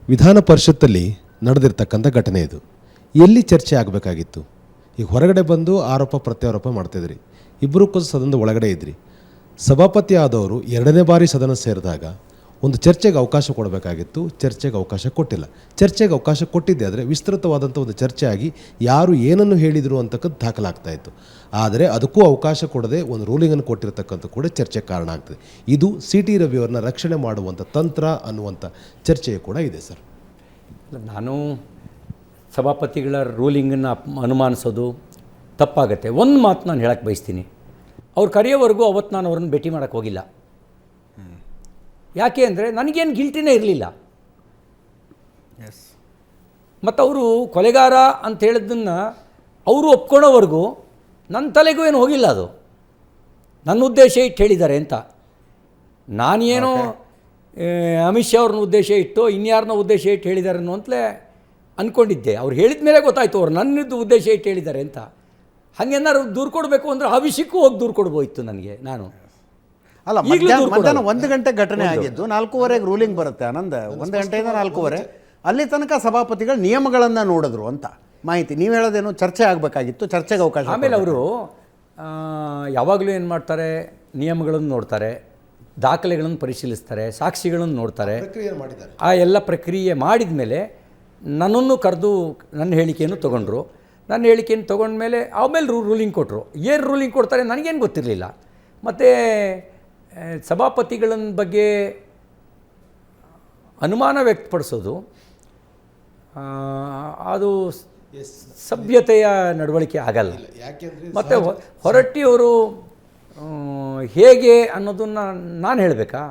ವಿಧಾನ ಪರಿಷತ್ತಲ್ಲಿ ನಡೆದಿರ್ತಕ್ಕಂಥ ಘಟನೆ ಇದು. ಎಲ್ಲಿ ಚರ್ಚೆ ಆಗಬೇಕಾಗಿತ್ತು? ಈಗ ಹೊರಗಡೆ ಬಂದು ಆರೋಪ ಪ್ರತ್ಯಾರೋಪ ಮಾಡ್ತಾಯಿದ್ರಿ, ಇಬ್ಬರೂ ಕೂಡ ಸದನದ ಒಳಗಡೆ ಇದ್ರಿ. ಸಭಾಪತಿ ಆದವರು ಎರಡನೇ ಬಾರಿ ಸದನ ಸೇರಿದಾಗ ಒಂದು ಚರ್ಚೆಗೆ ಅವಕಾಶ ಕೊಡಬೇಕಾಗಿತ್ತು, ಚರ್ಚೆಗೆ ಅವಕಾಶ ಕೊಟ್ಟಿಲ್ಲ. ಚರ್ಚೆಗೆ ಅವಕಾಶ ಕೊಟ್ಟಿದ್ದೆ ಆದರೆ ವಿಸ್ತೃತವಾದಂಥ ಒಂದು ಚರ್ಚೆ ಆಗಿ ಯಾರು ಏನನ್ನು ಹೇಳಿದರು ಅಂತಕ್ಕಂಥ ದಾಖಲಾಗ್ತಾಯಿತ್ತು. ಆದರೆ ಅದಕ್ಕೂ ಅವಕಾಶ ಕೊಡದೆ ಒಂದು ರೂಲಿಂಗನ್ನು ಕೊಟ್ಟಿರ್ತಕ್ಕಂಥ ಕೂಡ ಚರ್ಚೆ ಕಾರಣ ಆಗ್ತದೆ. ಇದು ಸಿ ಟಿ ರವಿಯವರನ್ನ ರಕ್ಷಣೆ ಮಾಡುವಂಥ ತಂತ್ರ ಅನ್ನುವಂಥ ಚರ್ಚೆಯು ಕೂಡ ಇದೆ ಸರ್. ನಾನು ಸಭಾಪತಿಗಳ ರೂಲಿಂಗನ್ನು ಅನುಮಾನಿಸೋದು ತಪ್ಪಾಗತ್ತೆ. ಒಂದು ಮಾತು ನಾನು ಹೇಳಕ್ಕೆ ಬಯಸ್ತೀನಿ, ಅವ್ರು ಕರೆಯೋವರೆಗೂ ಅವತ್ತು ನಾನು ಅವ್ರನ್ನ ಭೇಟಿ ಮಾಡೋಕ್ಕೆ ಹೋಗಿಲ್ಲ. ಯಾಕೆ ಅಂದರೆ ನನಗೇನು ಗಿಲ್ಟಿನೇ ಇರಲಿಲ್ಲ. ಮತ್ತು ಅವರು ಕೊಲೆಗಾರ ಅಂತ ಹೇಳಿದ್ದನ್ನು ಅವರು ಒಪ್ಕೊಳ್ಳೋವರೆಗೂ ನನ್ನ ತಲೆಗೂ ಏನು ಹೋಗಿಲ್ಲ. ಅದು ನನ್ನ ಉದ್ದೇಶ ಇಟ್ಟು ಹೇಳಿದ್ದಾರೆ ಅಂತ. ನಾನೇನೋ ಅಮಿತ್ ಶಾ ಅವ್ರನ್ನ ಉದ್ದೇಶ ಇಟ್ಟು ಇನ್ಯಾರನ್ನ ಉದ್ದೇಶ ಇಟ್ಟು ಹೇಳಿದ್ದಾರೆ ಅಂತಲೇ ಅಂದ್ಕೊಂಡಿದ್ದೆ. ಅವ್ರು ಹೇಳಿದ ಮೇಲೆ ಗೊತ್ತಾಯಿತು ಅವ್ರು ನನ್ನದು ಉದ್ದೇಶ ಇಟ್ಟು ಹೇಳಿದ್ದಾರೆ ಅಂತ. ಹಾಗೇನಾದ್ರು ದೂರು ಕೊಡಬೇಕು ಅಂದರೆ ಆ ವಿಷಯಕ್ಕೂ ಹೋಗಿ ದೂರು ಕೊಡ್ಬೋಯಿತ್ತು ನನಗೆ. ನಾನು ಅಲ್ಲ, ಮಧ್ಯಾಹ್ನ 1 ಗಂಟೆ ಘಟನೆ ಆಗಿದ್ದು 4:15ಗೆ ರೂಲಿಂಗ್ ಬರುತ್ತೆ. ಆನಂದ 1 ಗಂಟೆಯಿಂದ 4:15 ಅಲ್ಲಿ ತನಕ ಸಭಾಪತಿಗಳು ನಿಯಮಗಳನ್ನು ನೋಡಿದ್ರು ಅಂತ ಮಾಹಿತಿ. ನೀವು ಹೇಳೋದೇನು ಚರ್ಚೆ ಆಗಬೇಕಾಗಿತ್ತು, ಚರ್ಚೆಗೆ ಅವಕಾಶ. ಆಮೇಲೆ ಅವರು ಯಾವಾಗಲೂ ಏನು ಮಾಡ್ತಾರೆ, ನಿಯಮಗಳನ್ನು ನೋಡ್ತಾರೆ, ದಾಖಲೆಗಳನ್ನು ಪರಿಶೀಲಿಸ್ತಾರೆ, ಸಾಕ್ಷಿಗಳನ್ನು ನೋಡ್ತಾರೆ. ಆ ಎಲ್ಲ ಪ್ರಕ್ರಿಯೆ ಮಾಡಿದ ಮೇಲೆ ನನ್ನನ್ನು ಕರೆದು ನನ್ನ ಹೇಳಿಕೆಯನ್ನು ತೊಗೊಂಡ್ರು. ನನ್ನ ಹೇಳಿಕೆಯನ್ನು ತೊಗೊಂಡ್ಮೇಲೆ ಆಮೇಲೆ ರೂಲಿಂಗ್ ಕೊಟ್ಟರು. ಏನು ರೂಲಿಂಗ್ ಕೊಡ್ತಾರೆ ನನಗೇನು ಗೊತ್ತಿರಲಿಲ್ಲ. ಮತ್ತು ಸಭಾಪತಿಗಳ ಬಗ್ಗೆ ಅನುಮಾನ ವ್ಯಕ್ತಪಡಿಸೋದು ಅದು ಸಭ್ಯತೆಯ ನಡವಳಿಕೆ ಆಗಲ್ಲ. ಮತ್ತು ಹೊರಟ್ಟಿಯವರು ಹೇಗೆ ಅನ್ನೋದನ್ನು ನಾನು ಹೇಳಬೇಕಾ?